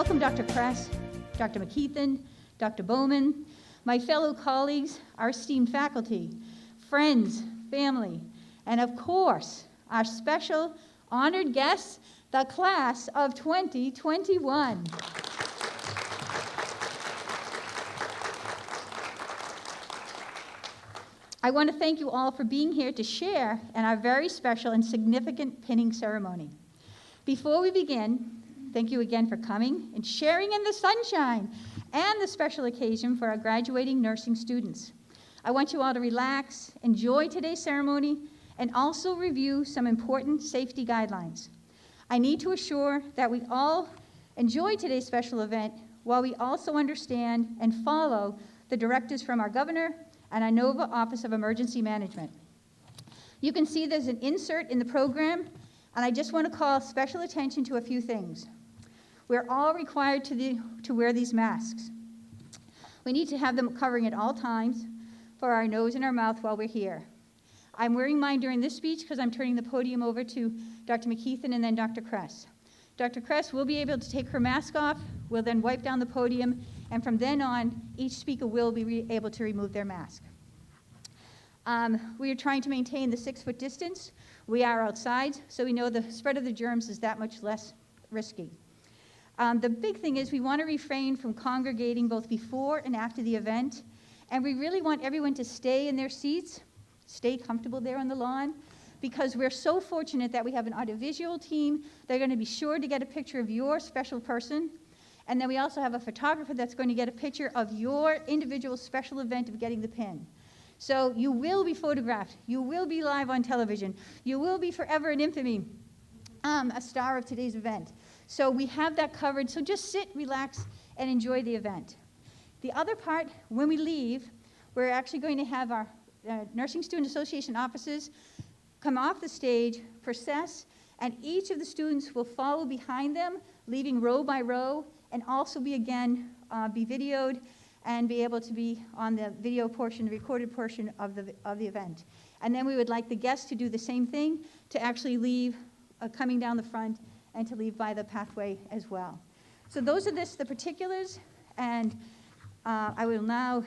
welcome Dr. Kress, Dr. McKeithen, Dr. Bowman, my fellow colleagues, our esteemed faculty, friends, family, and of course, our special honored guests, the class of 2021. I want to thank you all for being here to share in our very special and significant pinning ceremony. Before we begin, thank you again for coming and sharing in the sunshine and the special occasion for our graduating nursing students. I want you all to relax, enjoy today's ceremony, and also review some important safety guidelines. I need to assure that we all enjoy today's special event while we also understand and follow the directives from our governor and our NOVA Office of Emergency Management. You can see there's an insert in the program, and I just want to call special attention to a few things. We're all required to wear these masks. We need to have them covering at all times for our nose and our mouth while we're here. I'm wearing mine during this speech because I'm turning the podium over to Dr. McKeithen and then Dr. Kress. Dr. Kress will be able to take her mask off, will then wipe down the podium, and from then on, each speaker will be able to remove their mask. We are trying to maintain the 6-foot distance. We are outside, so we know the spread of the germs is that much less risky. The big thing is we want to refrain from congregating both before and after the event, and we really want everyone to stay in their seats, stay comfortable there on the lawn, because we're so fortunate that we have an audiovisual team. They're going to be sure to get a picture of your special person, and then we also have a photographer that's going to get a picture of your individual special event of getting the pin. So you will be photographed, you will be live on television, you will be forever in infamy, a star of today's event. So we have that covered, so just sit, relax, and enjoy the event. The other part, when we leave, we're actually going to have our Nursing Student Association officers come off the stage, process, and each of the students will follow behind them, leaving row by row, and also be videoed and be able to be on the video portion, the recorded portion of the event. And then we would like the guests to do the same thing, to actually leave coming down the front and to leave by the pathway as well. So those are the particulars, and I will now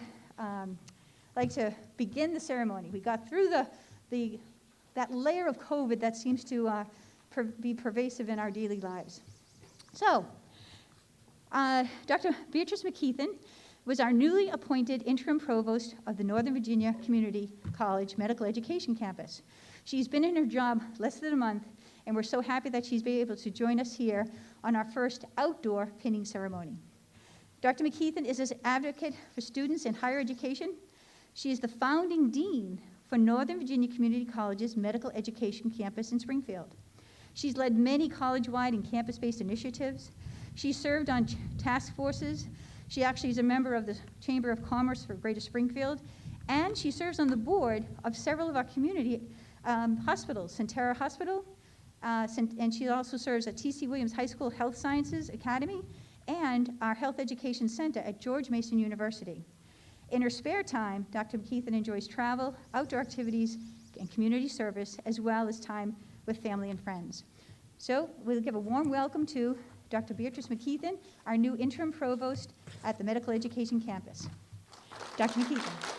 like to begin the ceremony. We got through that layer of COVID that seems to be pervasive in our daily lives. So, Dr. Beatrice McKeithen was our newly appointed interim provost of the Northern Virginia Community College Medical Education Campus. She's been in her job less than a month, and we're so happy that she's been able to join us here on our first outdoor pinning ceremony. Dr. McKeithen is an advocate for students in higher education. She is the founding dean for Northern Virginia Community College's Medical Education Campus in Springfield. She's led many college-wide and campus-based initiatives. She served on task forces. She actually is a member of the Chamber of Commerce for Greater Springfield, and she serves on the board of several of our community hospitals, Centera Hospital, and she also serves at T.C. Williams High School Health Sciences Academy and our Health Education Center at George Mason University. In her spare time, Dr. McKeithen enjoys travel, outdoor activities, and community service, as well as time with family and friends. So we'll give a warm welcome to Dr. Beatrice McKeithen, our new interim provost at the Medical Education Campus. Dr. McKeithen.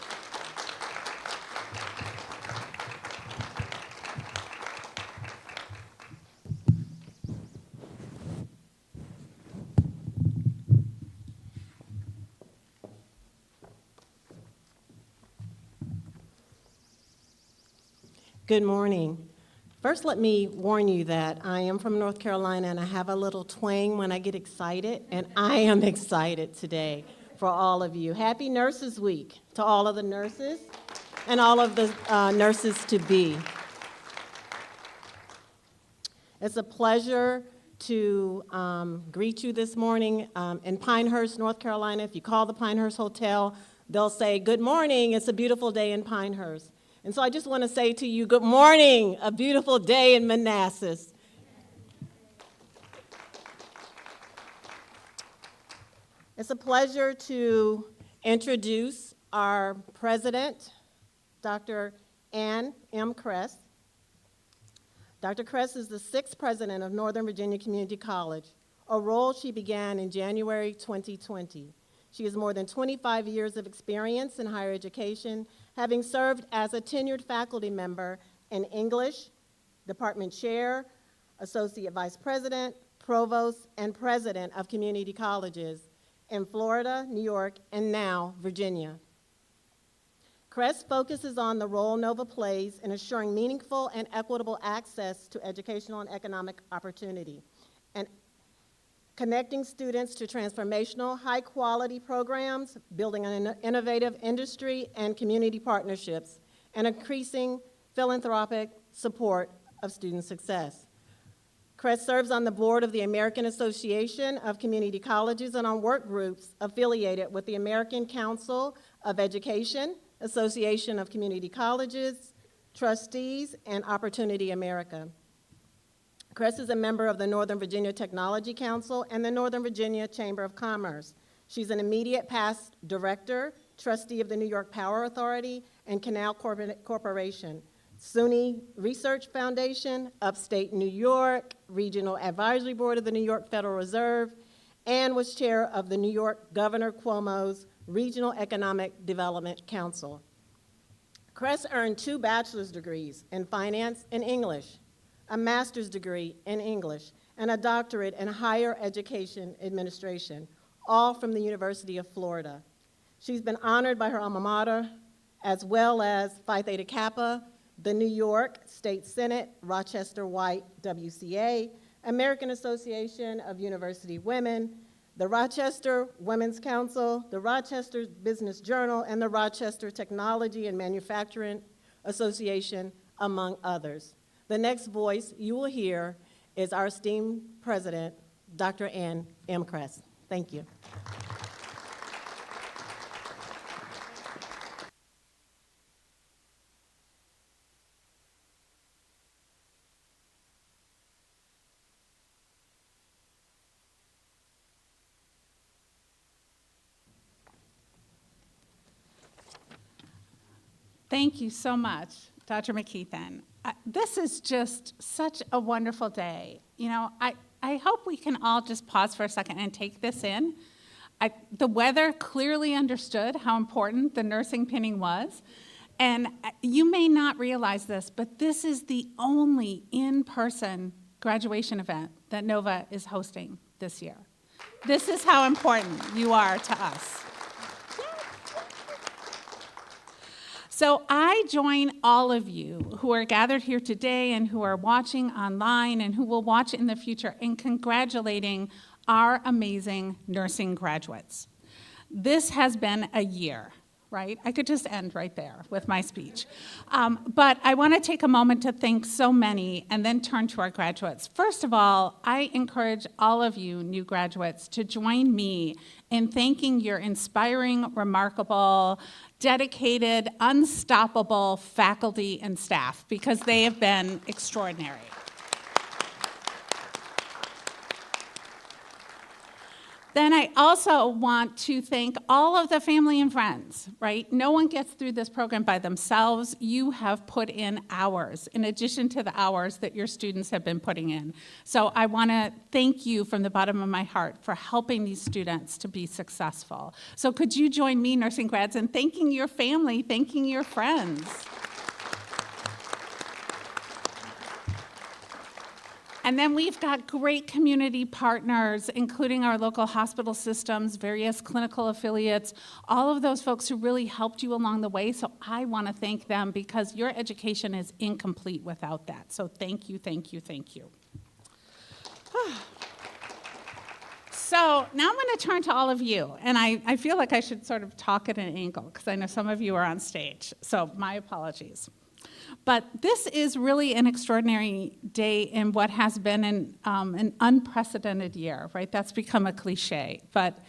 Good morning. First, let me warn you that I am from North Carolina and I have a little twang when I get excited, and I am excited today for all of you. Happy Nurses Week to all of the nurses and all of the nurses-to-be. It's a pleasure to greet you this morning in Pinehurst, North Carolina. If you call the Pinehurst Hotel, they'll say, "Good morning, it's a beautiful day in Pinehurst." And so I just want to say to you, good morning, a beautiful day in Manassas. It's a pleasure to introduce our president, Dr. Ann M. Kress. Dr. Kress is the 6th president of Northern Virginia Community College. a role she began in January 2020. She has more than 25 years of experience in higher education, having served as a tenured faculty member in English, department chair, associate vice president, provost, and president of community colleges in Florida, New York, and now Virginia. CREST focuses on the role NOVA plays in assuring meaningful and equitable access to educational and economic opportunity, and connecting students to transformational, high-quality programs, building an innovative industry and community partnerships, and increasing philanthropic support of student success. CREST serves on the board of the American Association of Community Colleges and on work groups affiliated with the American Council of Education, Association of Community Colleges, Trustees, and Opportunity America. CREST is a member of the Northern Virginia Technology Council and the Northern Virginia Chamber of Commerce. She's an immediate past director, trustee of the New York Power Authority and Canal Corporation, SUNY Research Foundation, Upstate New York, Regional Advisory Board of the New York Federal Reserve, and was chair of the New York Governor Cuomo's Regional Economic Development Council. CREST earned 2 bachelor's degrees in finance and English, a master's degree in English, and a doctorate in higher education administration, all from the University of Florida. She's been honored by her alma mater, as well as Phi Theta Kappa, the New York State Senate, Rochester White WCA, American Association of University Women, the Rochester Women's Council, the Rochester Business Journal, and the Rochester Technology and Manufacturing Association, among others. The next voice you will hear is our esteemed president, Dr. Ann M. Kress. Thank you. Thank you so much, Dr. McKeithen. This is just such a wonderful day. You know, I hope we can all just pause for a second and take this in. The weather clearly understood how important the nursing pinning was. And you may not realize this, but this is the only in-person graduation event that NOVA is hosting this year. This is how important you are to us. So I join all of you who are gathered here today and who are watching online and who will watch in the future in congratulating our amazing nursing graduates. This has been a year, right? I could just end right there with my speech. But I want to take a moment to thank so many and then turn to our graduates. First of all, I encourage all of you new graduates to join me in thanking your inspiring, remarkable, dedicated, unstoppable faculty and staff, because they have been extraordinary. Then I also want to thank all of the family and friends, right? No one gets through this program by themselves. You have put in hours, in addition to the hours that your students have been putting in. So I want to thank you from the bottom of my heart for helping these students to be successful. So could you join me, nursing grads, in thanking your family, thanking your friends? And then we've got great community partners, including our local hospital systems, various clinical affiliates, all of those folks who really helped you along the way. So I want to thank them because your education is incomplete without that. So thank you, thank you, thank you. So now I'm going to turn to all of you. And I feel like I should sort of talk at an angle because I know some of you are on stage. So my apologies. But this is really an extraordinary day in what has been an unprecedented year, right? That's become a cliche. But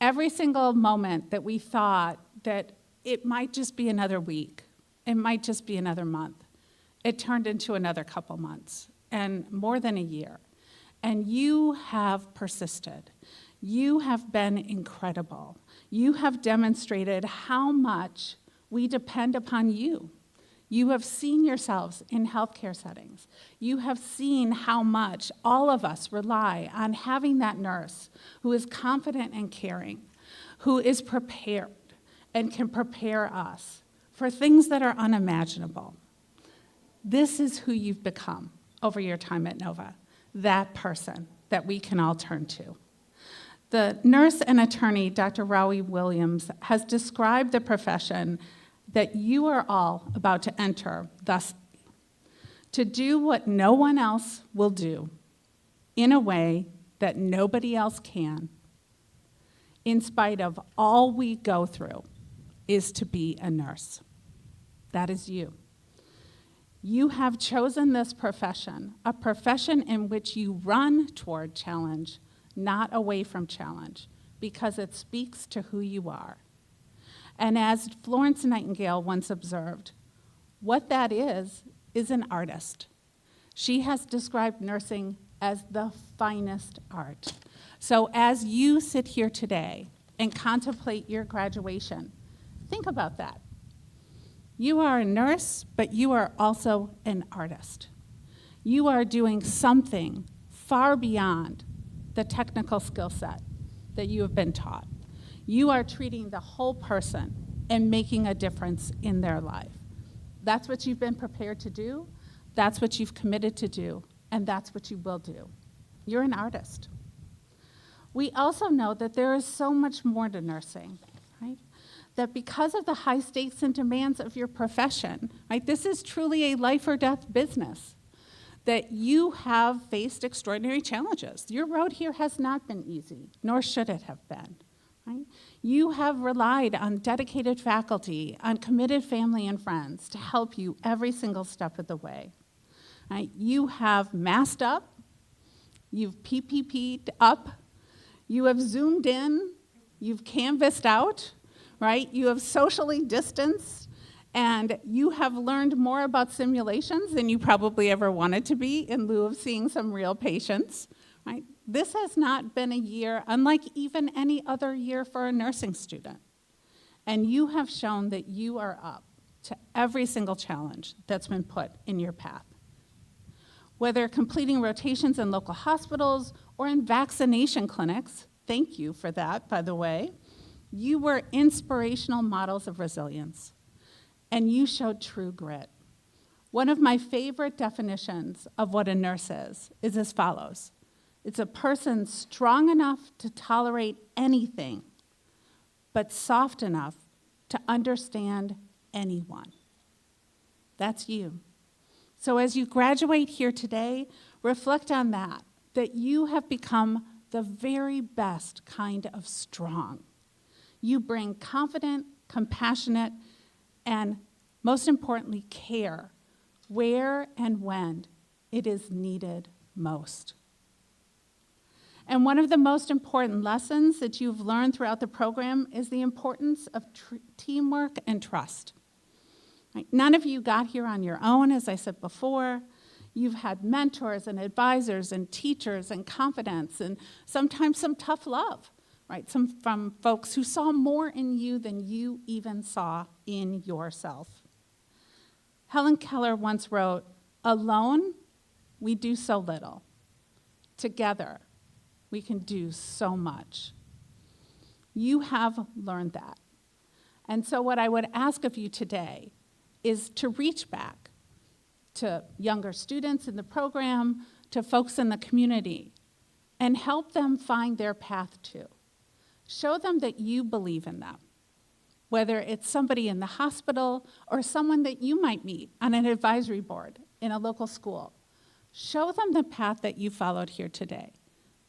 every single moment that we thought that it might just be another week, it might just be another month, it turned into another couple months and more than a year. And you have persisted. You have been incredible. You have demonstrated how much we depend upon you. You have seen yourselves in healthcare settings. You have seen how much all of us rely on having that nurse who is confident and caring, who is prepared and can prepare us for things that are unimaginable. This is who you've become over your time at Nova, that person that we can all turn to. The nurse and attorney, Dr. Rowie Williams, has described the profession that you are all about to enter thus: to do what no one else will do in a way that nobody else can, in spite of all we go through, is to be a nurse. That is you. You have chosen this profession, a profession in which you run toward challenge, not away from challenge, because it speaks to who you are. And as Florence Nightingale once observed, what that is an artist. She has described nursing as the finest art. So as you sit here today and contemplate your graduation, think about that. You are a nurse, but you are also an artist. You are doing something far beyond the technical skill set that you have been taught. You are treating the whole person and making a difference in their life. That's what you've been prepared to do, that's what you've committed to do, and that's what you will do. You're an artist. We also know that there is so much more to nursing, right? That because of the high stakes and demands of your profession, right, this is truly a life or death business, that you have faced extraordinary challenges. Your road here has not been easy, nor should it have been. Right? You have relied on dedicated faculty, on committed family and friends to help you every single step of the way. Right? You have masked up, you've PPP'd up, you have zoomed in, you've canvassed out, right? You have socially distanced, and you have learned more about simulations than you probably ever wanted to be in lieu of seeing some real patients, right? This has not been a year unlike even any other year for a nursing student. And you have shown that you are up to every single challenge that's been put in your path. Whether completing rotations in local hospitals or in vaccination clinics, thank you for that, by the way, you were inspirational models of resilience, and you showed true grit. One of my favorite definitions of what a nurse is as follows. It's a person strong enough to tolerate anything, but soft enough to understand anyone. That's you. So as you graduate here today, reflect on that you have become the very best kind of strong. You bring confident, compassionate, and most importantly, care where and when it is needed most. And one of the most important lessons that you've learned throughout the program is the importance of teamwork and trust. Right? None of you got here on your own, as I said before. You've had mentors and advisors and teachers and confidants and sometimes some tough love, right? From folks who saw more in you than you even saw in yourself. Helen Keller once wrote, "Alone, we do so little. Together, we can do so much." You have learned that. And so what I would ask of you today is to reach back to younger students in the program, to folks in the community, and help them find their path too. Show them that you believe in them, whether it's somebody in the hospital or someone that you might meet on an advisory board in a local school. Show them the path that you followed here today.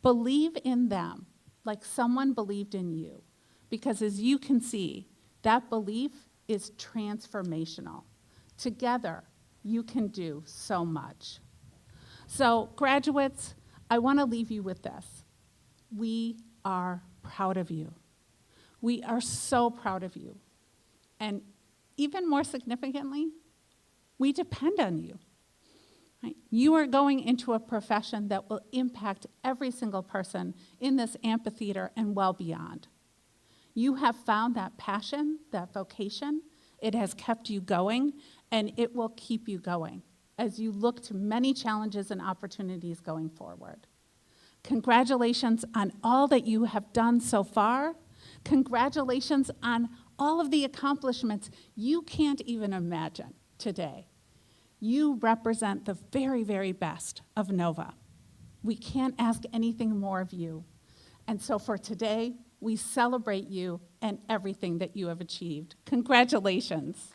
Believe in them like someone believed in you, because as you can see, that belief is transformational. Together, you can do so much. So, graduates, I want to leave you with this. We are proud of you. We are so proud of you. And even more significantly, we depend on you. Right? You are going into a profession that will impact every single person in this amphitheater and well beyond. You have found that passion, that vocation. It has kept you going, and it will keep you going as you look to many challenges and opportunities going forward. Congratulations on all that you have done so far. Congratulations on all of the accomplishments you can't even imagine today. You represent the very, very best of Nova. We can't ask anything more of you. And so for today, we celebrate you and everything that you have achieved. Congratulations.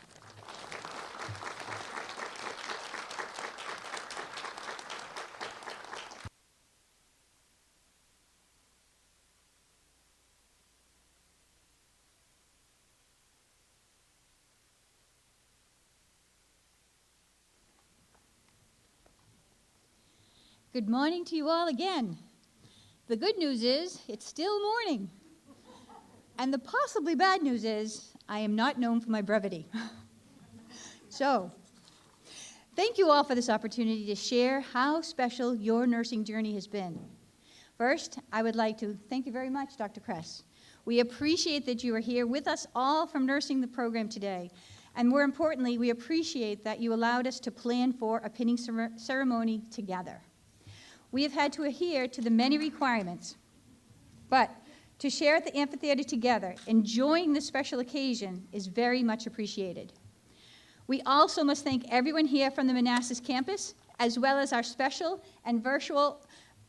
Good morning to you all again. The good news is it's still morning. And the possibly bad news is I am not known for my brevity. So, thank you all for this opportunity to share how special your nursing journey has been. First, I would like to thank you very much, Dr. Kress. We appreciate that you are here with us all from nursing the program today. And more importantly, we appreciate that you allowed us to plan for a pinning ceremony together. We have had to adhere to the many requirements, but to share at the amphitheater together, enjoying this special occasion, is very much appreciated. We also must thank everyone here from the Manassas campus, as well as our special and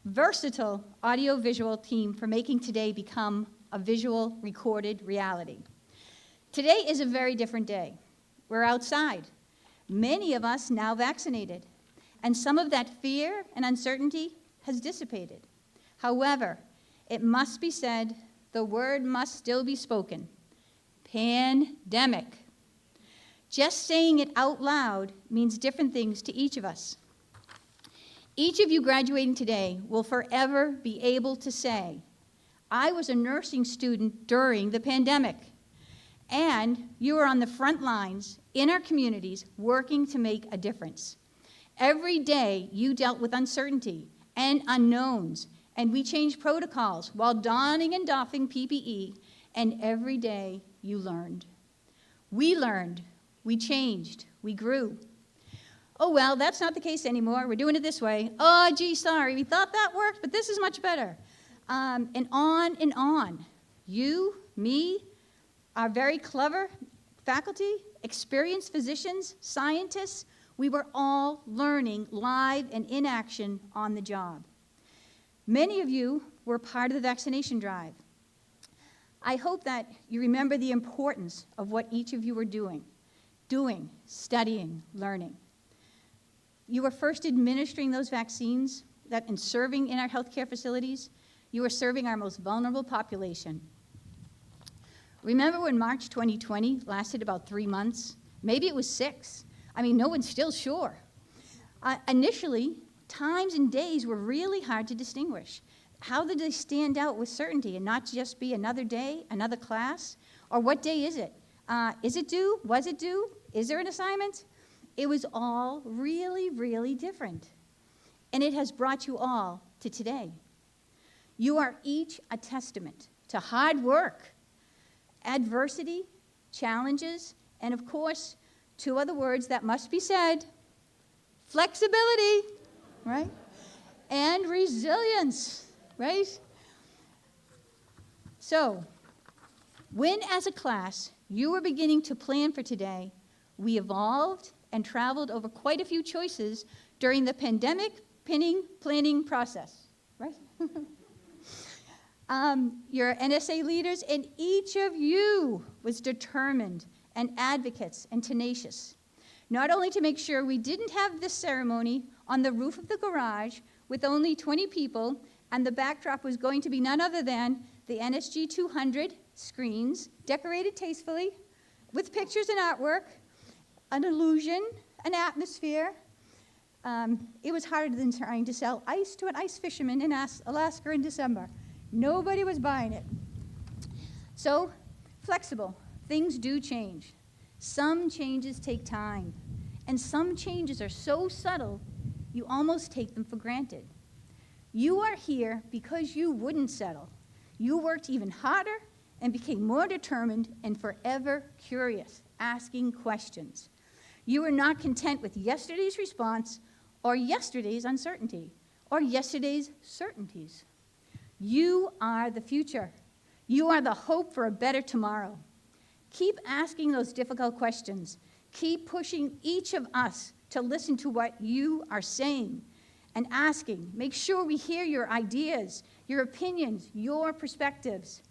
versatile audio-visual team for making today become a visual recorded reality. Today is a very different day. We're outside, many of us now vaccinated, and some of that fear and uncertainty has dissipated. However, it must be said, the word must still be spoken. Pandemic. Just saying it out loud means different things to each of us. Each of you graduating today will forever be able to say, I was a nursing student during the pandemic, and you were on the front lines in our communities working to make a difference. Every day you dealt with uncertainty and unknowns, and we changed protocols while donning and doffing PPE, and every day you learned. We learned, we changed, we grew. Oh, well, that's not the case anymore. We're doing it this way. Oh, gee, sorry, we thought that worked, but this is much better. And on and on. You, me, our very clever faculty, experienced physicians, scientists, we were all learning live and in action on the job. Many of you were part of the vaccination drive. I hope that you remember the importance of what each of you were doing, studying, learning. You were first administering those vaccines and serving in our healthcare facilities. You were serving our most vulnerable population. Remember when March 2020 lasted about 3 months? Maybe it was 6. I mean, no one's still sure. Initially, times and days were really hard to distinguish. How did they stand out with certainty and not just be another day, another class? Or what day is it? Is it due? Was it due? Is there an assignment? It was all really, really different. And it has brought you all to today. You are each a testament to hard work, adversity, challenges, and of course, 2 other words that must be said: flexibility, right? And resilience, right? So, when as a class you were beginning to plan for today, we evolved and traveled over quite a few choices during the pandemic planning process, right? Your NSA leaders, and each of you was determined and advocates and tenacious, not only to make sure we didn't have this ceremony on the roof of the garage with only 20 people, and the backdrop was going to be none other than the NSG 200 screens, decorated tastefully, with pictures and artwork, an illusion, an atmosphere. It was harder than trying to sell ice to an ice fisherman in Alaska in December. Nobody was buying it. So, flexible. Things do change. Some changes take time, and some changes are so subtle, you almost take them for granted. You are here because you wouldn't settle. You worked even harder and became more determined and forever curious, asking questions. You are not content with yesterday's response or yesterday's uncertainty or yesterday's certainties. You are the future. You are the hope for a better tomorrow. Keep asking those difficult questions. Keep pushing each of us to listen to what you are saying and asking. Make sure we hear your ideas, your opinions, your perspectives.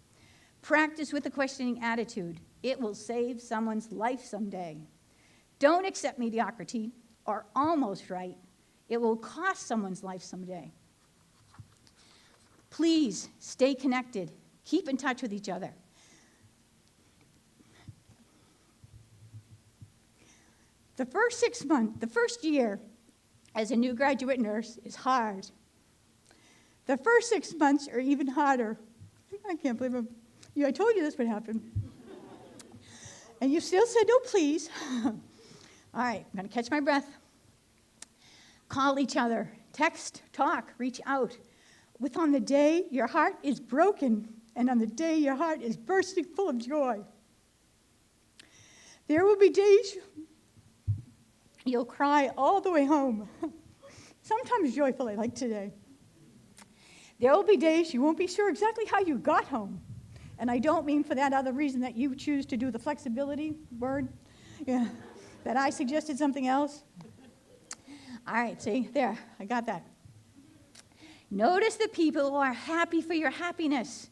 Practice with a questioning attitude. It will save someone's life someday. Don't accept mediocrity or almost right. It will cost someone's life someday. Please stay connected. Keep in touch with each other. The first year as a new graduate nurse is hard. The first 6 months are even harder. I can't believe I told you this would happen. And you still said, no, please. All right, I'm going to catch my breath. Call each other, text, talk, reach out. With on the day your heart is broken and on the day your heart is bursting full of joy. There will be days you'll cry all the way home, sometimes joyfully, like today. There will be days you won't be sure exactly how you got home. And I don't mean for that other reason that you choose to do the flexibility word, that I suggested something else. All right, see, there, I got that. Notice the people who are happy for your happiness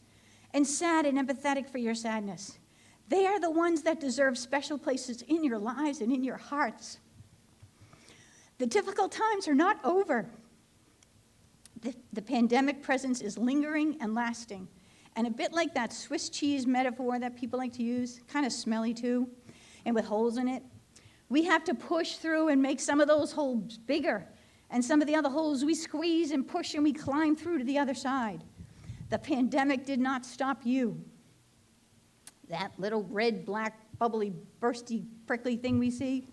and sad and empathetic for your sadness. They are the ones that deserve special places in your lives and in your hearts. The difficult times are not over. The pandemic presence is lingering and lasting. And a bit like that Swiss cheese metaphor that people like to use, kind of smelly too, and with holes in it. We have to push through and make some of those holes bigger. And some of the other holes we squeeze and push and we climb through to the other side. The pandemic did not stop you. That little red, black, bubbly, bursty, prickly thing we see,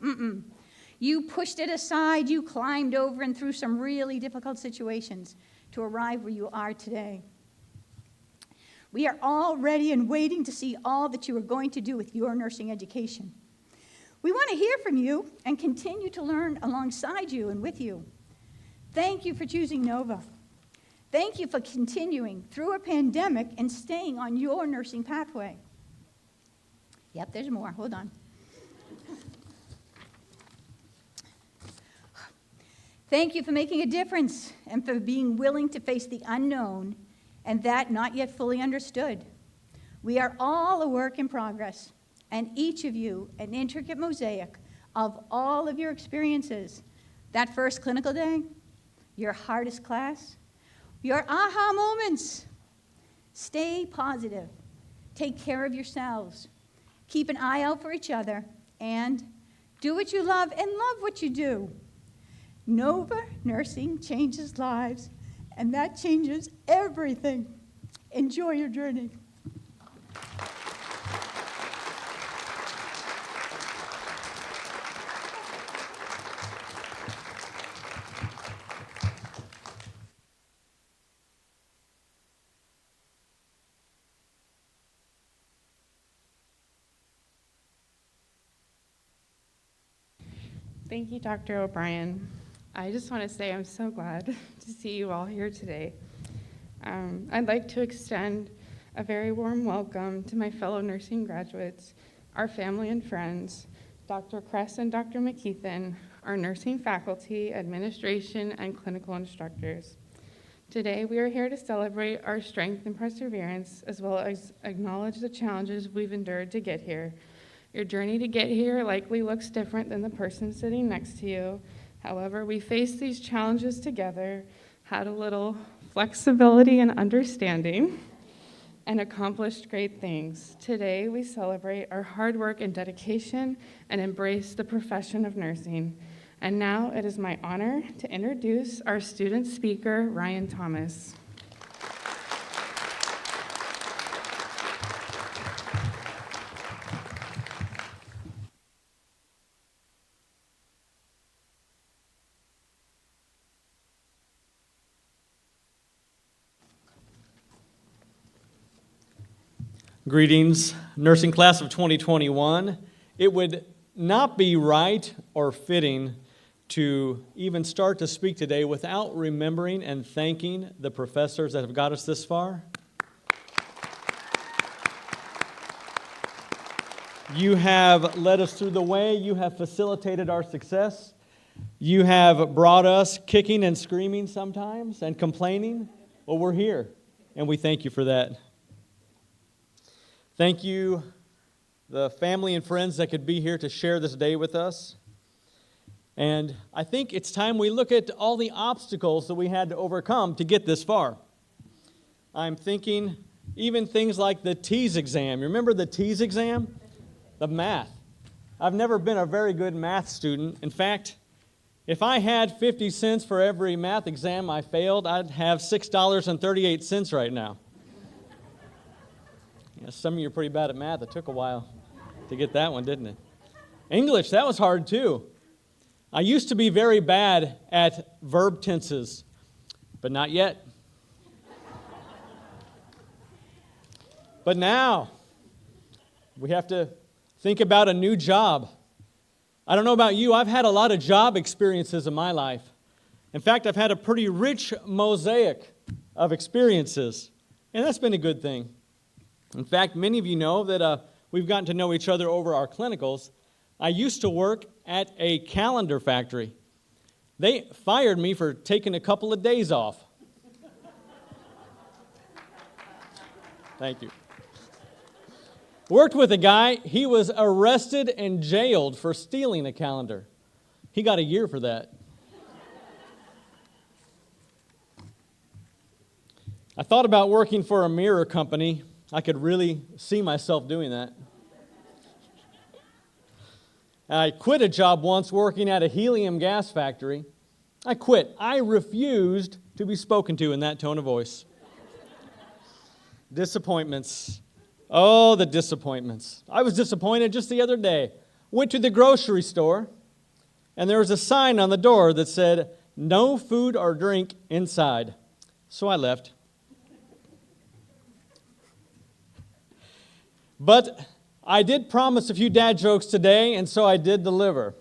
You pushed it aside, you climbed over and through some really difficult situations to arrive where you are today. We are all ready and waiting to see all that you are going to do with your nursing education. We want to hear from you and continue to learn alongside you and with you. Thank you for choosing Nova. Thank you for continuing through a pandemic and staying on your nursing pathway. Yep, there's more. Hold on. Thank you for making a difference and for being willing to face the unknown and that not yet fully understood. We are all a work in progress, and each of you an intricate mosaic of all of your experiences. That first clinical day, your hardest class, your aha moments. Stay positive. Take care of yourselves. Keep an eye out for each other, and do what you love and love what you do. Nova Nursing changes lives, and that changes everything. Enjoy your journey. Thank you, Dr. O'Brien. I just want to say I'm so glad to see you all here today. I'd like to extend a very warm welcome to my fellow nursing graduates, our family and friends, Dr. Kress and Dr. McKeithen, our nursing faculty, administration, and clinical instructors. Today, we are here to celebrate our strength and perseverance, as well as acknowledge the challenges we've endured to get here. Your journey to get here likely looks different than the person sitting next to you. However, we faced these challenges together, had a little flexibility and understanding, and accomplished great things. Today, we celebrate our hard work and dedication and embrace the profession of nursing. And now it is my honor to introduce our student speaker, Ryan Thomas. Greetings, nursing class of 2021. It would not be right or fitting to even start to speak today without remembering and thanking the professors that have got us this far. You have led us through the way. You have facilitated our success. You have brought us kicking and screaming sometimes and complaining. Well, we're here, and we thank you for that. Thank you, the family and friends that could be here to share this day with us. And I think it's time we look at all the obstacles that we had to overcome to get this far. I'm thinking even things like the TEAS exam. You remember the TEAS exam? The math. I've never been a very good math student. In fact, if I had 50 cents for every math exam I failed, I'd have $6.38 right now. Yeah, some of you are pretty bad at math. It took a while to get that one, didn't it? English, that was hard too. I used to be very bad at verb tenses, but not yet. But now, we have to think about a new job. I don't know about you, I've had a lot of job experiences in my life. In fact, I've had a pretty rich mosaic of experiences, and that's been a good thing. In fact, many of you know that we've gotten to know each other over our clinicals. I used to work at a calendar factory. They fired me for taking a couple of days off. Thank you. Worked with a guy, he was arrested and jailed for stealing a calendar. He got a year for that. I thought about working for a mirror company. I could really see myself doing that. I quit a job once working at a helium gas factory. I quit. I refused to be spoken to in that tone of voice. Disappointments. Oh, the disappointments. I was disappointed just the other day. Went to the grocery store, and there was a sign on the door that said, "No food or drink inside." So I left. But I did promise a few dad jokes today, and so I did deliver.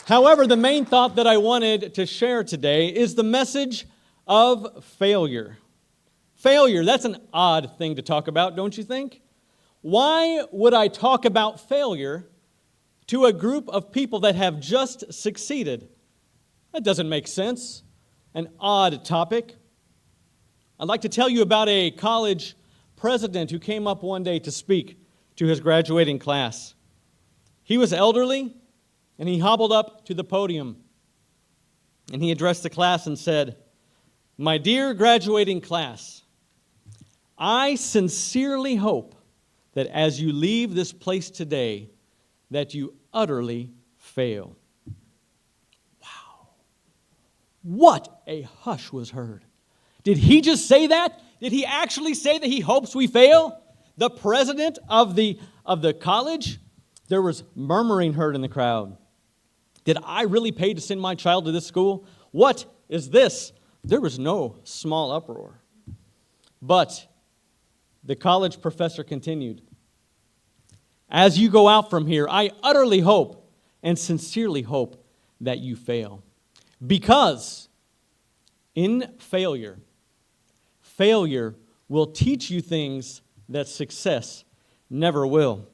However, the main thought that I wanted to share today is the message of failure. Failure, that's an odd thing to talk about, don't you think? Why would I talk about failure to a group of people that have just succeeded? That doesn't make sense. An odd topic. I'd like to tell you about a college president who came up one day to speak to his graduating class. He was elderly, and he hobbled up to the podium, and he addressed the class and said, "My dear graduating class, I sincerely hope that as you leave this place today, that you utterly fail." Wow. What a hush was heard. Did he just say that? Did he actually say that he hopes we fail? The president of the college? There was murmuring heard in the crowd. Did I really pay to send my child to this school? What is this? There was no small uproar. But the college professor continued, "As you go out from here, I utterly hope and sincerely hope that you fail. Because in failure will teach you things that success never will."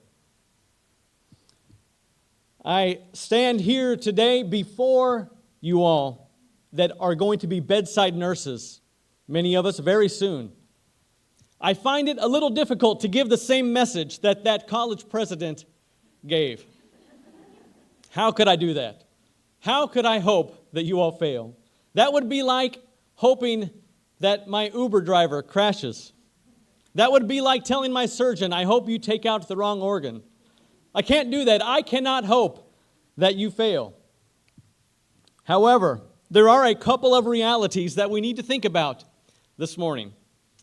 I stand here today before you all that are going to be bedside nurses, many of us very soon. I find it a little difficult to give the same message that college president gave. How could I do that? How could I hope that you all fail? That would be like hoping that my Uber driver crashes. That would be like telling my surgeon, "I hope you take out the wrong organ." I can't do that. I cannot hope that you fail. However, there are a couple of realities that we need to think about this morning.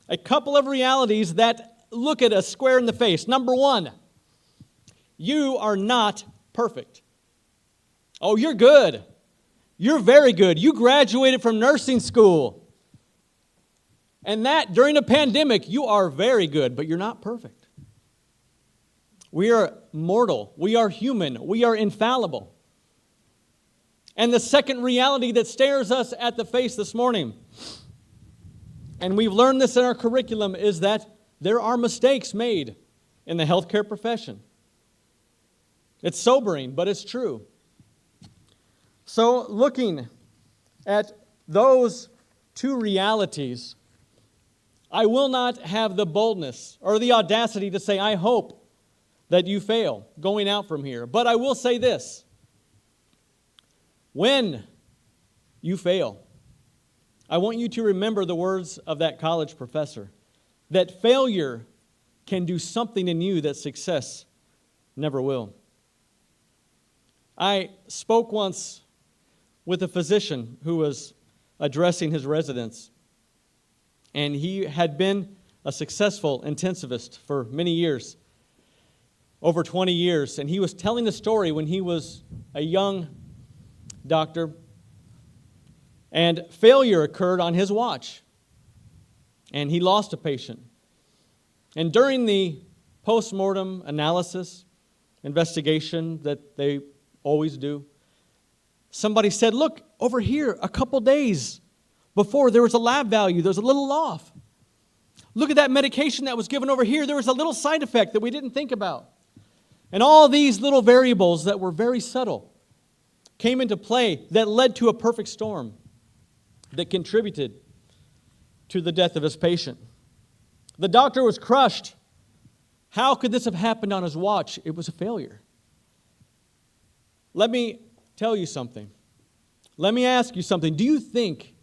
A couple of realities that look at us square in the face. Number one, you are not perfect. Oh, you're good. You're very good. You graduated from nursing school. And that, during a pandemic, you are very good, but you're not perfect. We are mortal. We are human. We are infallible. And the second reality that stares us at the face this morning, and we've learned this in our curriculum, is that there are mistakes made in the healthcare profession. It's sobering, but it's true. So, looking at those two realities, I will not have the boldness or the audacity to say, I hope that you fail going out from here. But I will say this. When you fail, I want you to remember the words of that college professor, that failure can do something in you that success never will. I spoke once with a physician who was addressing his residents, and he had been a successful intensivist for many years, over 20 years, and he was telling the story when he was a young doctor, and failure occurred on his watch, and he lost a patient. And during the post-mortem analysis, investigation that they always do, somebody said, look, over here, a couple days before, there was a lab value, there's a little off. Look at that medication that was given over here, there was a little side effect that we didn't think about. And all these little variables that were very subtle came into play that led to a perfect storm that contributed to the death of his patient. The doctor was crushed. How could this have happened on his watch? It was a failure. Let me tell you something. Let me ask you something. Do you think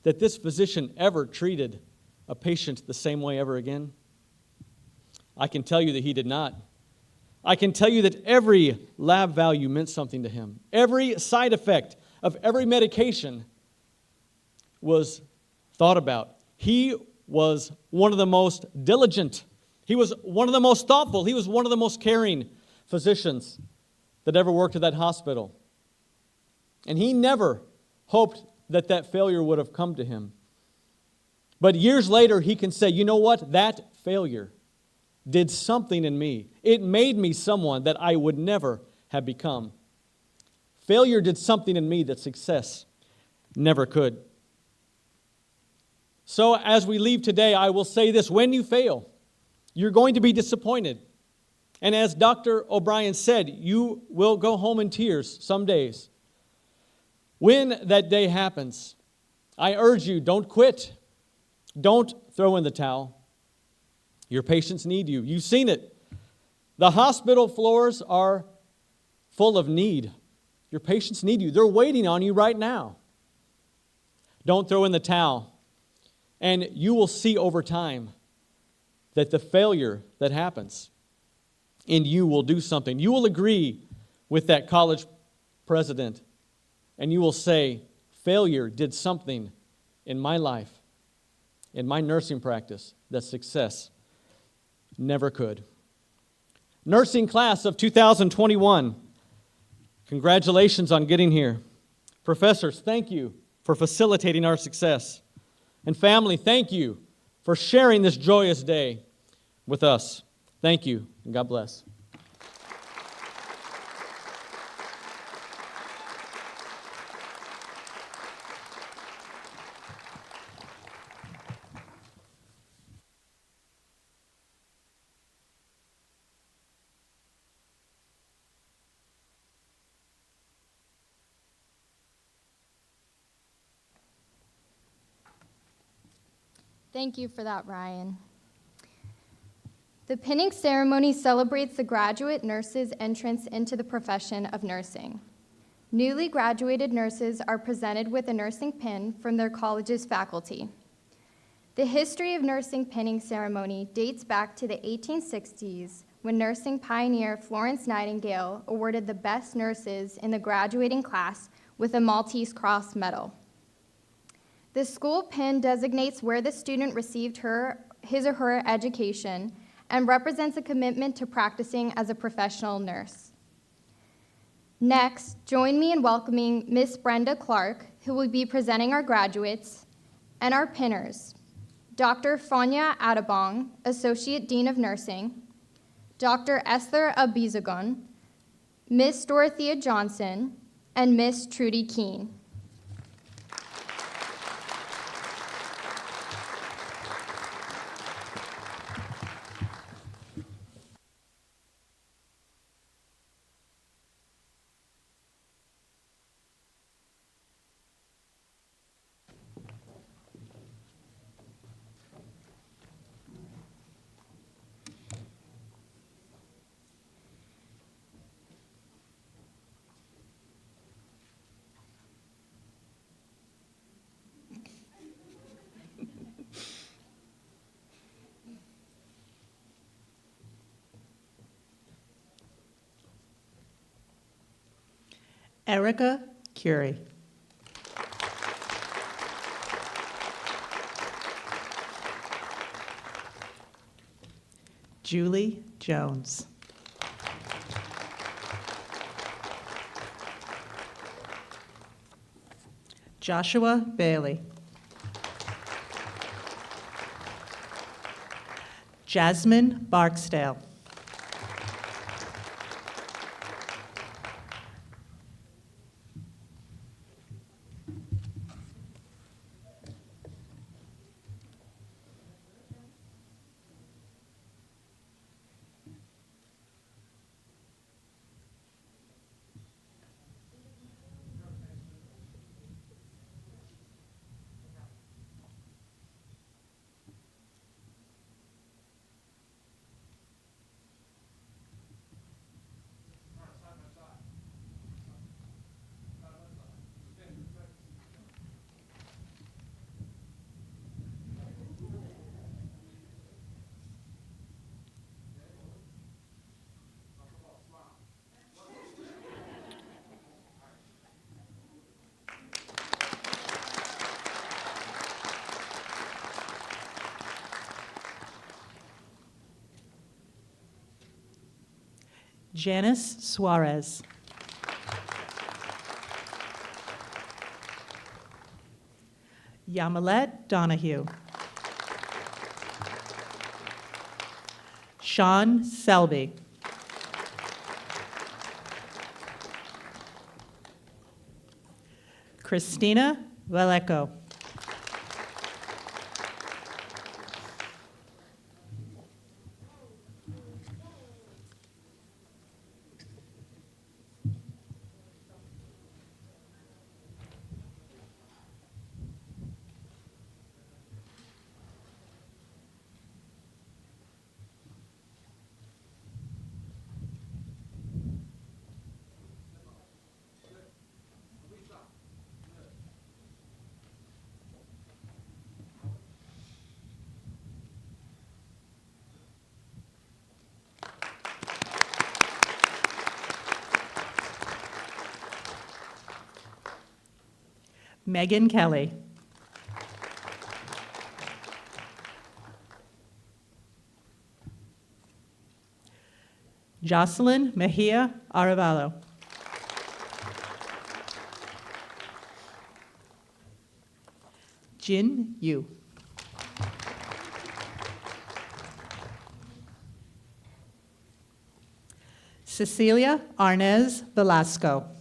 that this physician ever treated a patient the same way ever again? I can tell you that he did not. I can tell you that every lab value meant something to him. Every side effect of every medication was thought about. He was one of the most diligent. He was one of the most thoughtful. He was one of the most caring physicians that ever worked at that hospital. And he never hoped that that failure would have come to him. But years later, he can say, you know what? That failure did something in me. It made me someone that I would never have become. Failure did something in me that success never could. So as we leave today, I will say this. When you fail, you're going to be disappointed. And as Dr. O'Brien said, you will go home in tears some days. When that day happens, I urge you, don't quit. Don't throw in the towel. Your patients need you. You've seen it. The hospital floors are full of need. Your patients need you. They're waiting on you right now. Don't throw in the towel. And you will see over time that the failure that happens in you will do something. You will agree with that college president, and you will say, failure did something in my life, in my nursing practice, that success never could. Nursing class of 2021, congratulations on getting here. Professors, thank you for facilitating our success. And family, thank you for sharing this joyous day with us. Thank you, and God bless. Thank you for that, Ryan. The pinning ceremony celebrates the graduate nurse's entrance into the profession of nursing. Newly graduated nurses are presented with a nursing pin from their college's faculty. The history of nursing pinning ceremony dates back to the 1860s when nursing pioneer Florence Nightingale awarded the best nurses in the graduating class with a Maltese Cross Medal. The school pin designates where the student received his or her education and represents a commitment to practicing as a professional nurse. Next, join me in welcoming Miss Brenda Clark, who will be presenting our graduates and our pinners. Dr. Fonya Adabong, Associate Dean of Nursing, Dr. Esther Abizagon, Miss Dorothea Johnson, and Miss Trudy Keene. Erica Curie. Julie Jones. Joshua Bailey. Jasmine Barksdale. Janice Suarez. Yamilet Donahue. Sean Selby. Christina Valleco. Megan Kelly. Jocelyn Mejia Arevalo. Jin Yu. Cecilia Arnez Velasco.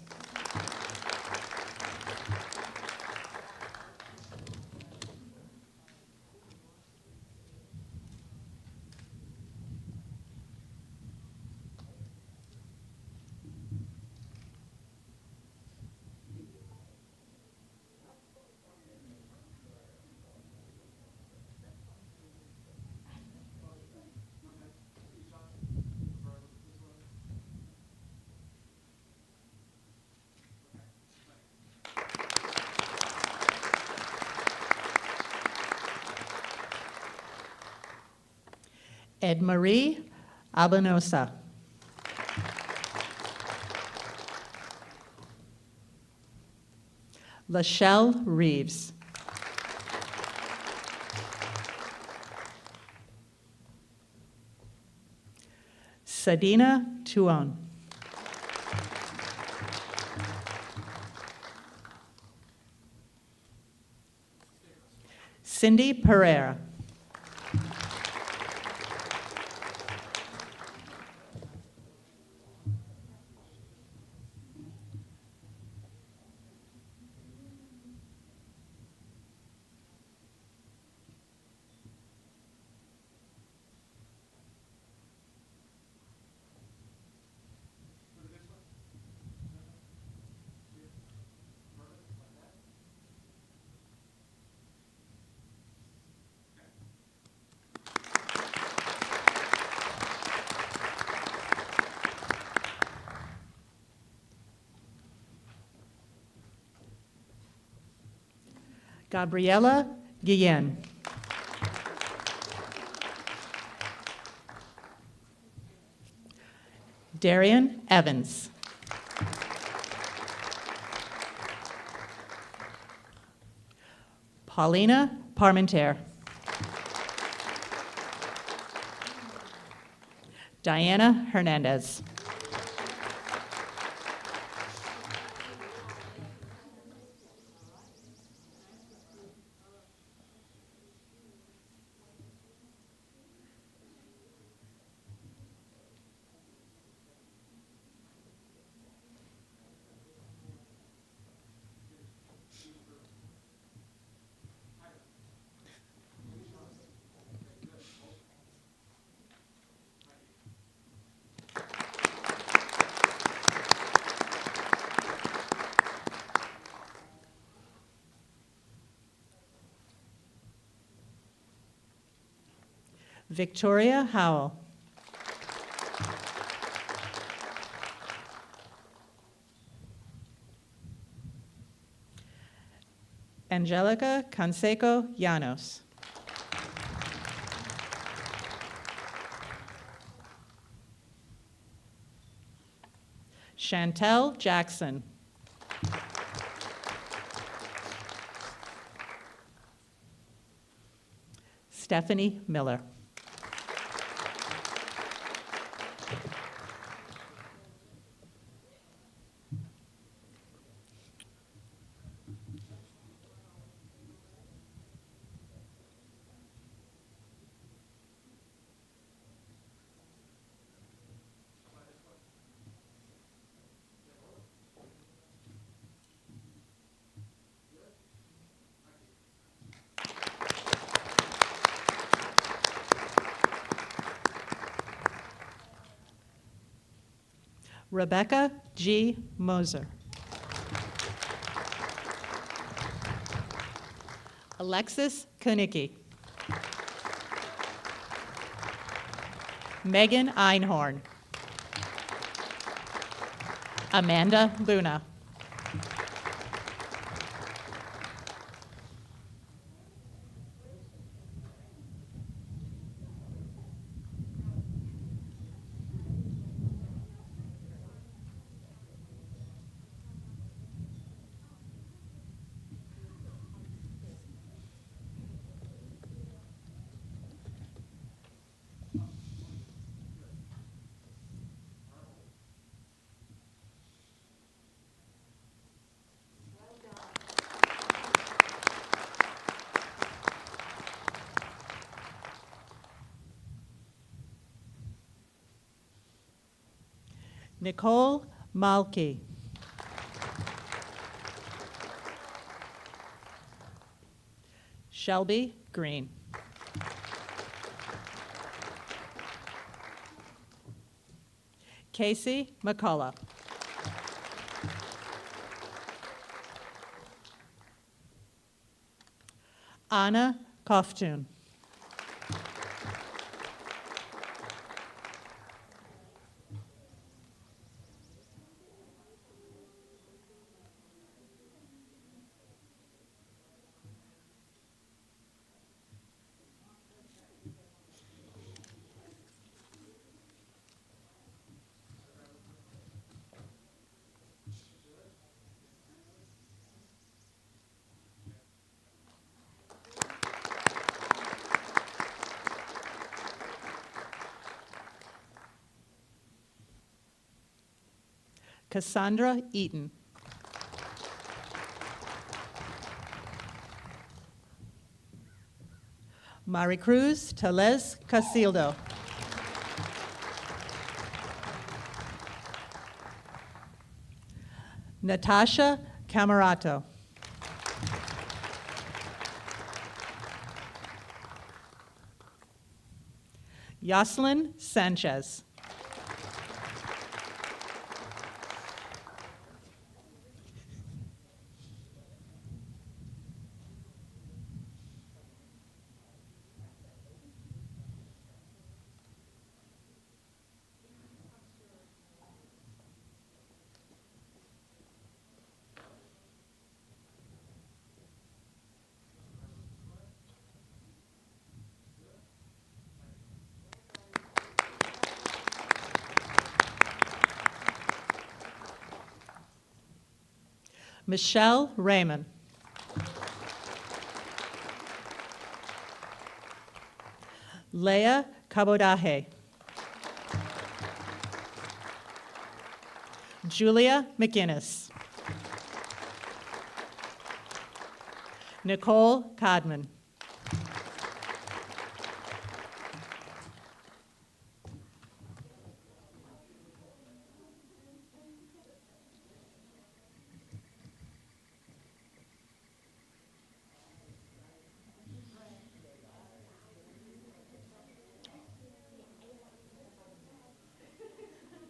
Ed Marie Albanosa. Lachelle Reeves. Sadina Tuon. Cindy Pereira. Gabriela Guillen. Darian Evans. Paulina Parmentier. Diana Hernandez. Victoria Howell. Angelica Canseco Llanos. Chantel Jackson. Stephanie Miller. Rebecca G. Moser. Alexis Konicki. Megan Einhorn. Amanda Luna. Nicole Malky. Shelby Green. Casey McCullough. Anna Koftun. Cassandra Eaton. Maricruz Telez Casildo. Natasha Camarato. Yoselin Sanchez. Michelle Raymond. Leah Kabodahe. Julia McInnes. Nicole Codman.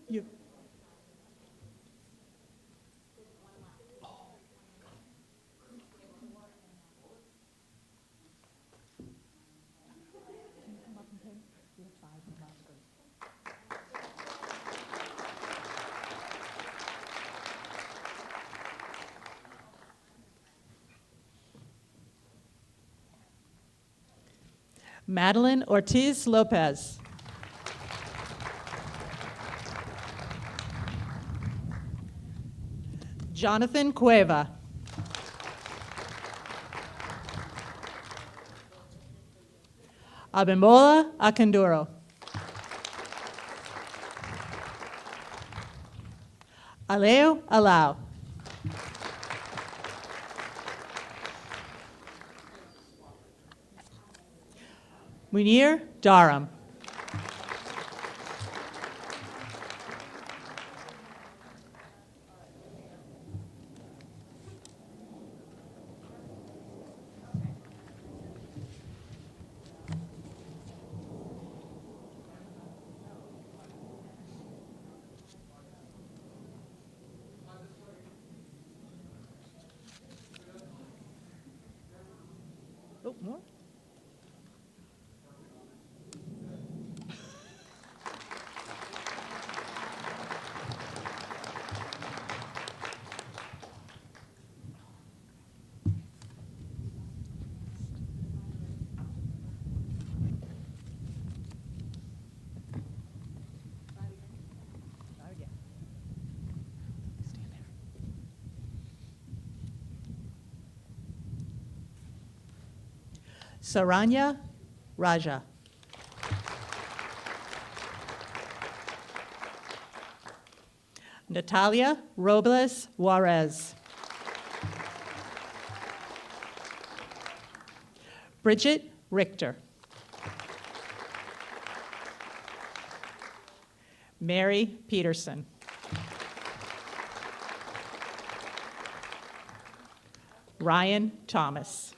You. Madeline Ortiz Lopez. Jonathan Cueva. Abimbola Akanduro. Aleo Alau. Munir Dharam. Oh, more? Saranya Raja. Natalia Robles Juarez. Bridget Richter. Mary Peterson. Ryan Thomas.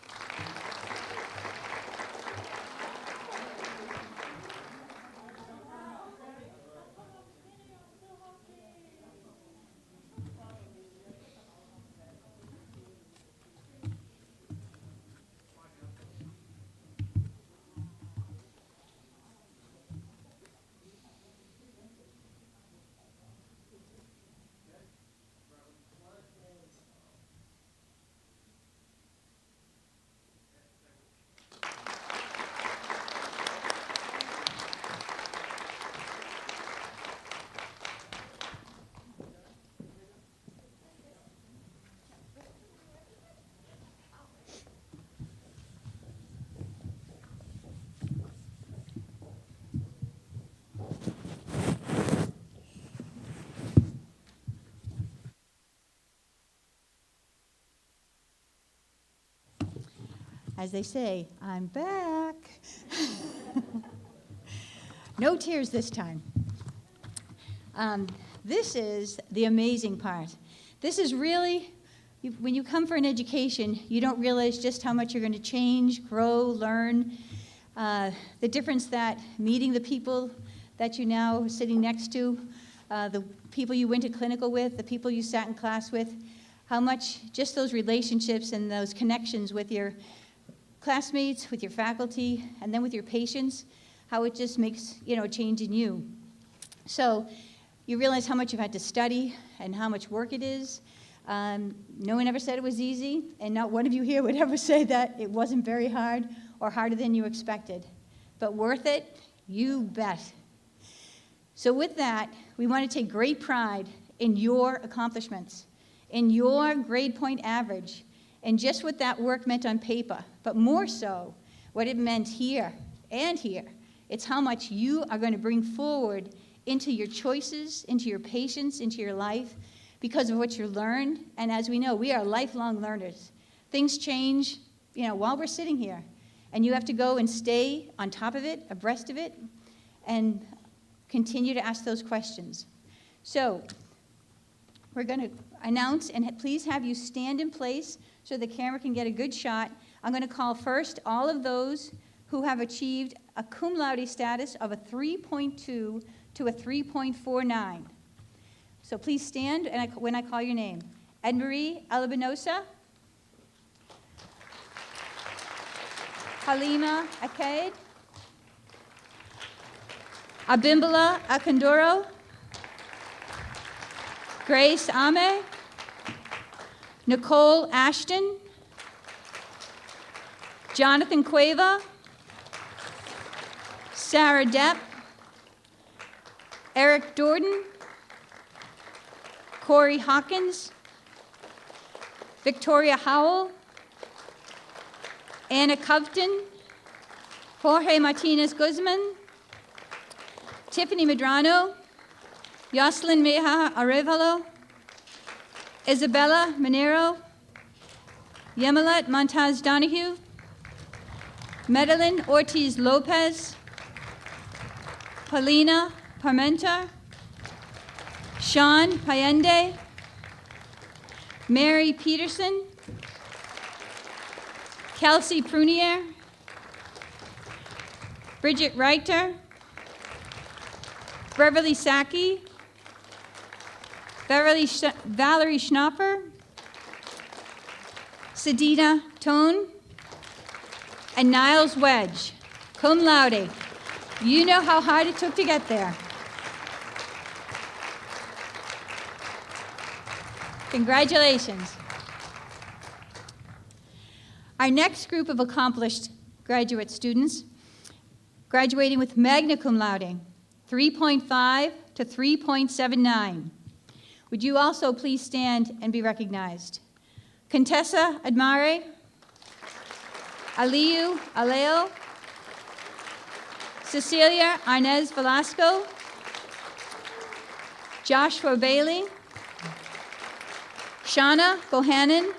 As they say, I'm back. No tears this time. This is the amazing part. This is really, when you come for an education, you don't realize just how much you're going to change, grow, learn. The difference that meeting the people that you now are sitting next to, the people you went to clinical with, the people you sat in class with, how much just those relationships and those connections with your classmates, with your faculty, and then with your patients, how it just makes, a change in you. So you realize how much you've had to study and how much work it is. No one ever said it was easy, and not one of you here would ever say that it wasn't very hard or harder than you expected. But worth it? You bet. So with that, we want to take great pride in your accomplishments in your grade point average and just what that work meant on paper, but more so what it meant here and here. It's how much you are going to bring forward into your choices, into your patience, into your life because of what you learned. And as we know, we are lifelong learners. Things change, while we're sitting here. And you have to go and stay on top of it, abreast of it, and continue to ask those questions. So we're going to announce, and please have you stand in place so the camera can get a good shot. I'm going to call first all of those who have achieved a cum laude status of a 3.2 to a 3.49. So please stand when I call your name. Edmarie Alabinosa, Halima Akaid, Abimbola Akandoro, Grace Ame, Nicole Ashton, Jonathan Cueva, Sarah Depp, Eric Jordan, Corey Hawkins, Victoria Howell, Anna Covton, Jorge Martinez Guzman, Tiffany Medrano, Yoselin Meja Arevalo, Isabella Monero, Yemilet Montaz Donahue, Medellin Ortiz Lopez, Paulina Parmenter, Sean Payende, Mary Peterson, Kelsey Prunier, Bridget Reiter, Beverly Saki, Valerie Schnapper, Sedina Tone, and Niles Wedge, cum laude. You know how hard it took to get there. Congratulations. Our next group of accomplished graduate students, graduating with magna cum laude, 3.5 to 3.79. Would you also please stand and be recognized? Contessa Admare, Aliyu Aleo, Cecilia Arnez Velasco, Joshua Bailey, Shauna Bohannon,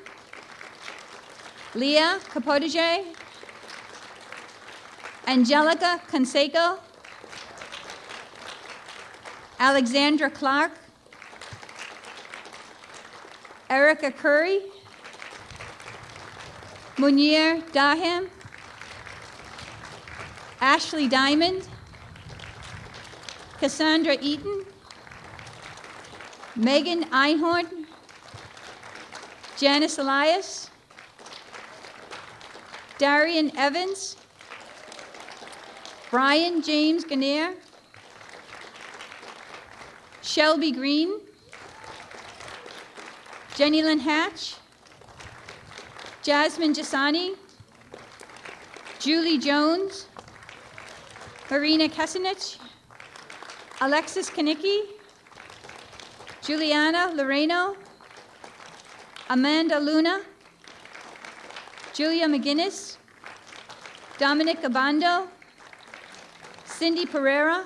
Leah Capotage, Angelica Canseco, Alexandra Clark, Erica Curry, Munir Daham, Ashley Diamond, Cassandra Eaton, Megan Einhorn, Janice Elias, Darian Evans, Brian James Ganere, Shelby Green, Jenny Lynn Hatch, Jasmine Jasani, Julie Jones, Marina Kesinich, Alexis Kanicki, Juliana Loreno, Amanda Luna, Julia McGinnis, Dominic Abando, Cindy Pereira,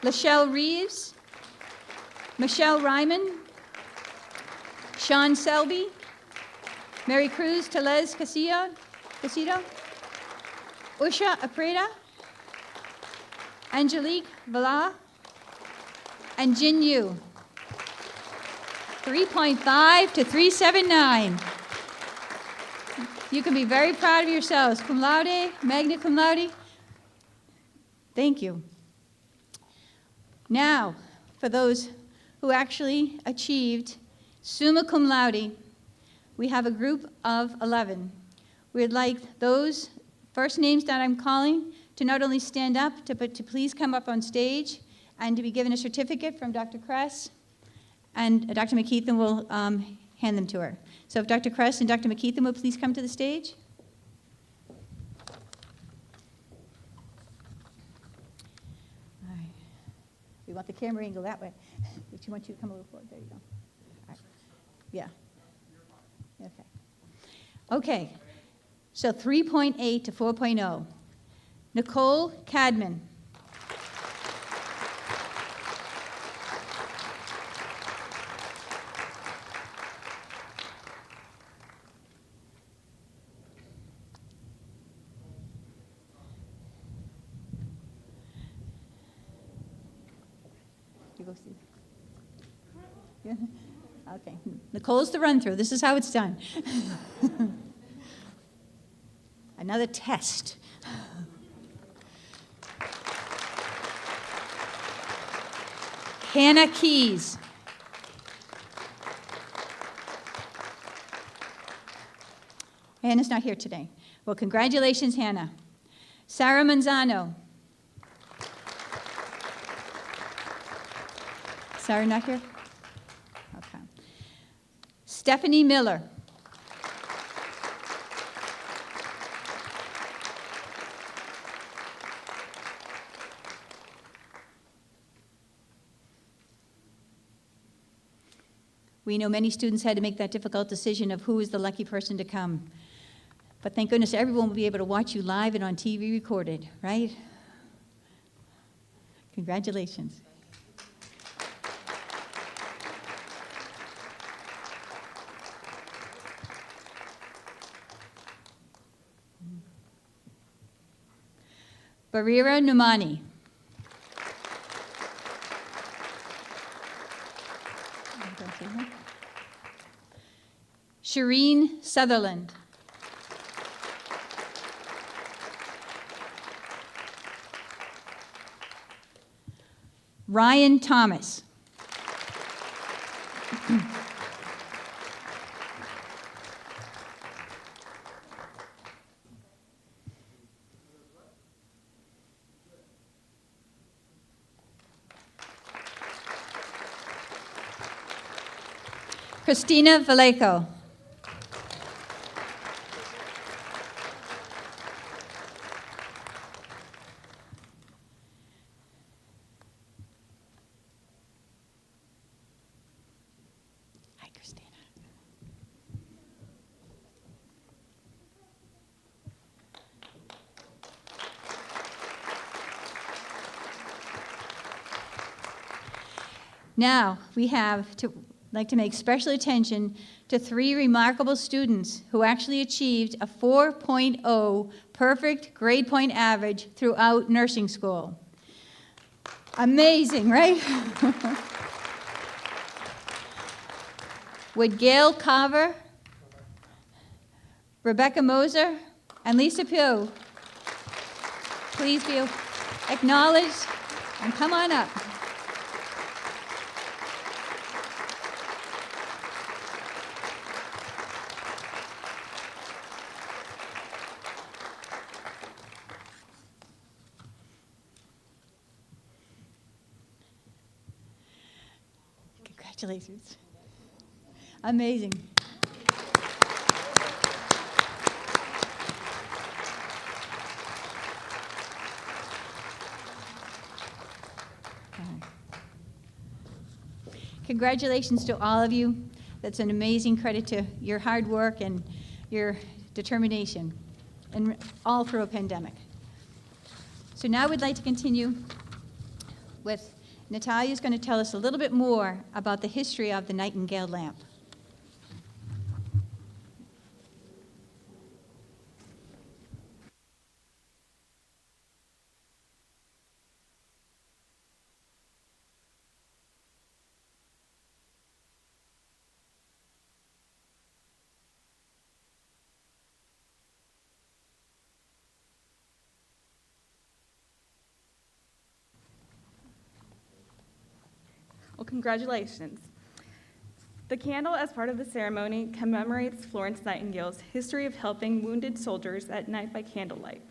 Lachelle Reeves, Michelle Ryman, Sean Selby, Mary Cruz Telez Castillo, Usha Apreda, Angelique Villa, and Jin Yu. 3.5 to 379. You can be very proud of yourselves. Cum laude, magna cum laude. Thank you. Now, for those who actually achieved summa cum laude, we have a group of 11. We'd like those first names that I'm calling to not only stand up, but to please come up on stage and to be given a certificate from Dr. Kress, and Dr. McKeithen will hand them to her. So if Dr. Kress and Dr. McKeithen would please come to the stage. All right. We want the camera angle that way. We want you to come a little forward. There you go. All Yeah. Okay. Okay. So 3.8 to 4.0. Nicole Cadman. You go see. Yeah. Okay. Nicole's the run-through. This is how it's done. Another test. Hannah Keys. Hannah's not here today. Well, congratulations, Hannah. Sarah Manzano. Sarah not here? Okay. Stephanie Miller. We know many students had to make that difficult decision of who is the lucky person to come. But thank goodness everyone will be able to watch you live and on TV recorded, right? Congratulations. Barira Numani. Shireen Sutherland. Ryan Thomas. Christina Vallejo. Hi, Christina. Now, we like to make special attention to 3 remarkable students who actually achieved a 4.0 perfect grade point average throughout nursing school. Amazing, right? Would Gail Carver, Rebecca Moser, and Lisa Pugh please be acknowledged and come on up. Congratulations. Amazing. Congratulations to all of you. That's an amazing credit to your hard work and your determination, and all through a pandemic. So now we'd like to continue with Natalia's going to tell us a little bit more about the history of the Nightingale lamp. Well, congratulations. The candle, as part of the ceremony, commemorates Florence Nightingale's history of helping wounded soldiers at night by candlelight.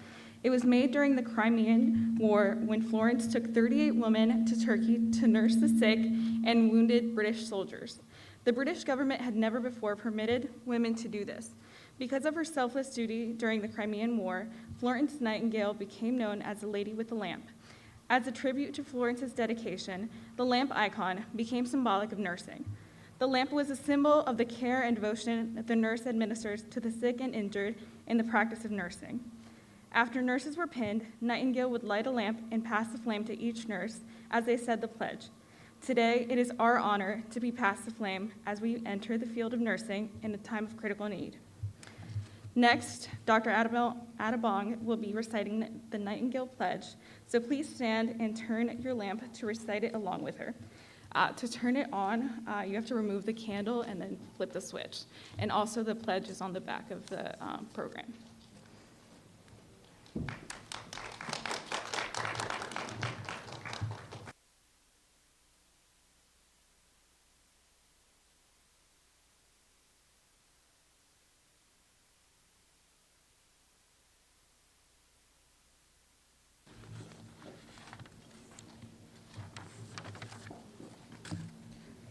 It was made during the Crimean War when Florence took 38 women to Turkey to nurse the sick and wounded British soldiers. The British government had never before permitted women to do this. Because of her selfless duty during the Crimean War, Florence Nightingale became known as the Lady with the Lamp. As a tribute to Florence's dedication, the lamp icon became symbolic of nursing. The lamp was a symbol of the care and devotion that the nurse administers to the sick and injured in the practice of nursing. After nurses were pinned, Nightingale would light a lamp and pass the flame to each nurse as they said the pledge. Today, it is our honor to be passed the flame as we enter the field of nursing in a time of critical need. Next, Dr. Adabong will be reciting the Nightingale Pledge, so please stand and turn your lamp to recite it along with her. To turn it on, you have to remove the candle and then flip the switch. And also the pledge is on the back of the program.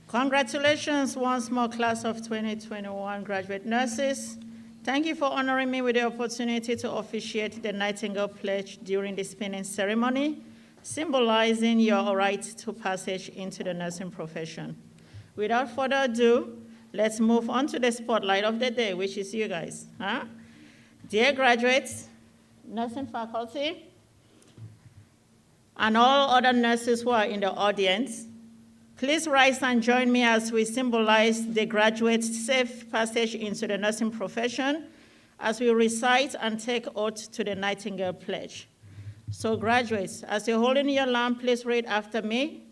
Congratulations once more, class of 2021 graduate nurses. Thank you for honoring me with the opportunity to officiate the Nightingale Pledge during this pinning ceremony, symbolizing your right to passage into the nursing profession. Without further ado, let's move on to the spotlight of the day, which is you guys. Dear graduates, nursing faculty, and all other nurses who are in the audience, please rise and join me as we symbolize the graduates' safe passage into the nursing profession as we recite and take oath to the Nightingale Pledge. So graduates, as you're holding your lamp, please read after me.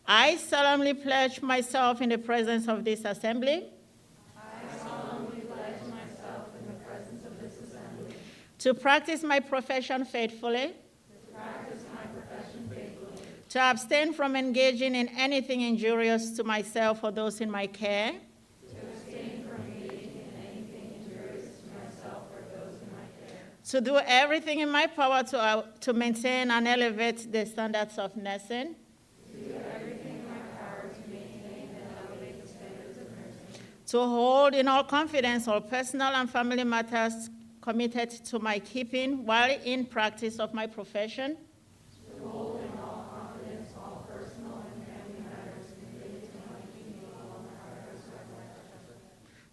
I solemnly pledge myself in the presence of this assembly. I solemnly pledge myself in the presence of this assembly. To practice my profession faithfully. To abstain from engaging in anything injurious to myself or those in my care. To abstain from engaging in anything injurious to myself or those in my care. To do everything in my power to maintain and elevate the standards of nursing. To do everything in my power to maintain and elevate the standards of nursing. To hold in all confidence all personal and family matters committed to my keeping while in practice of my profession. To hold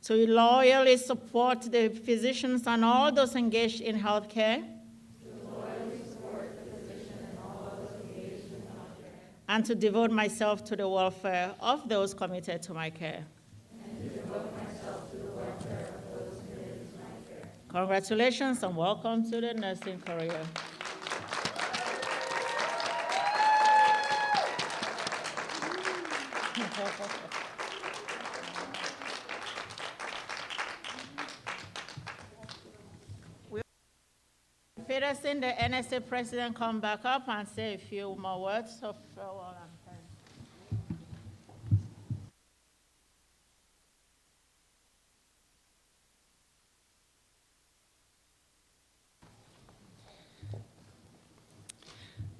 to loyally support the physicians and all those engaged in healthcare. And to devote myself to the welfare of those committed to my care. Congratulations and welcome to the nursing career. Peterson, the NSA president, come back up and say a few more words of farewell and thanks.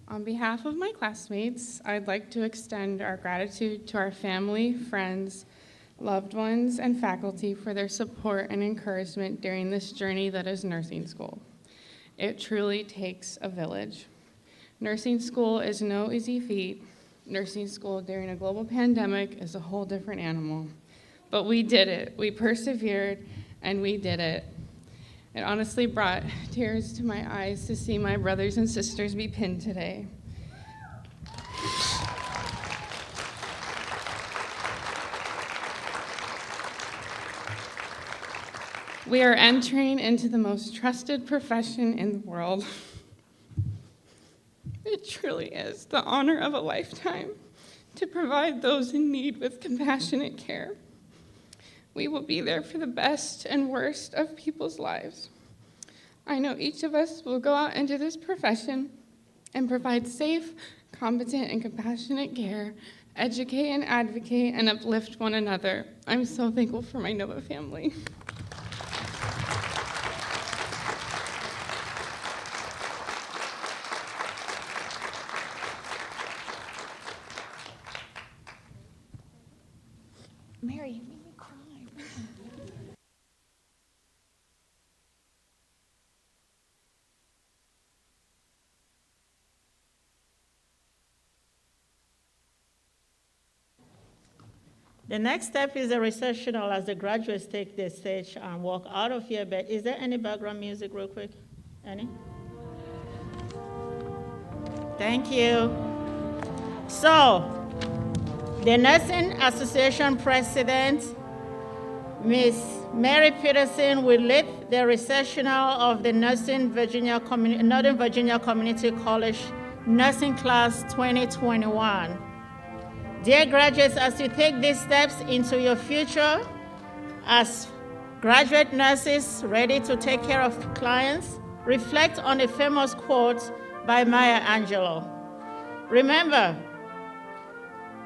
On behalf of my classmates, I'd like to extend our gratitude to our family, friends, loved ones, and faculty for their support and encouragement during this journey that is nursing school. It truly takes a village. Nursing school is no easy feat. Nursing school during a global pandemic is a whole different animal. But we did it. We persevered, and we did it. It honestly brought tears to my eyes to see my brothers and sisters be pinned today. We are entering into the most trusted profession in the world. It truly is the honor of a lifetime to provide those in need with compassionate care. We will be there for the best and worst of people's lives. I know each of us will go out into this profession and provide safe, competent, and compassionate care, educate and advocate, and uplift one another. I'm so thankful for my Nova family. Mary, you made me cry. The next step is a recessional as the graduates take the stage and walk out of here. But is there any background music real quick? Any? Thank you. So, the Nursing Association President, Ms. Mary Peterson, will lead the recessional of the Northern Virginia Community College Nursing Class 2021. Dear graduates, as you take these steps into your future as graduate nurses ready to take care of clients, reflect on a famous quote by Maya Angelou. Remember,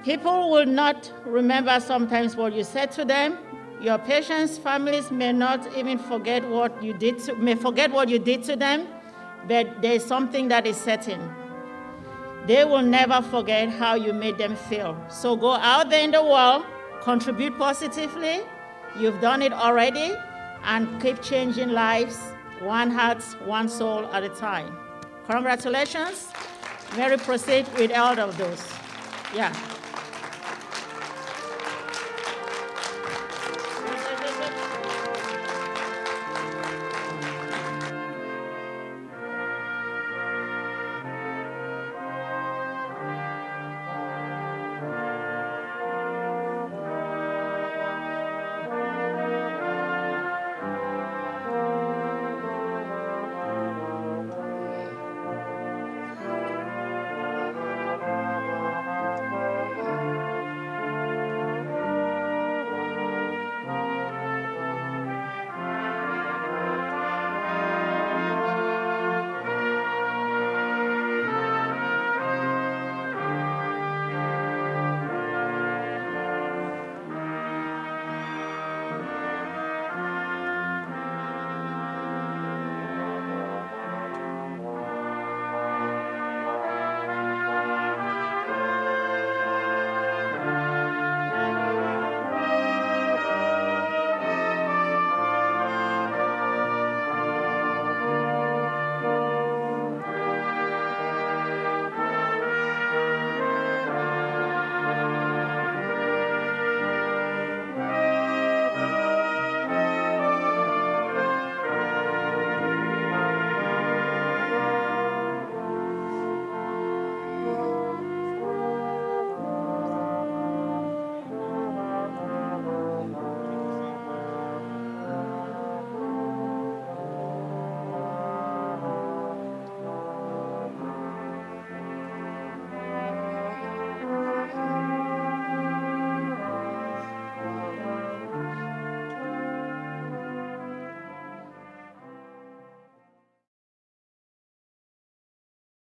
people will not remember sometimes what you said to them. Your patients' families may not even forget what you did to them, but there's something that is certain. They will never forget how you made them feel. So go out there in the world, contribute positively. You've done it already, and keep changing lives, one heart, one soul at a time. Congratulations. Mary, proceed with all of those. Yeah.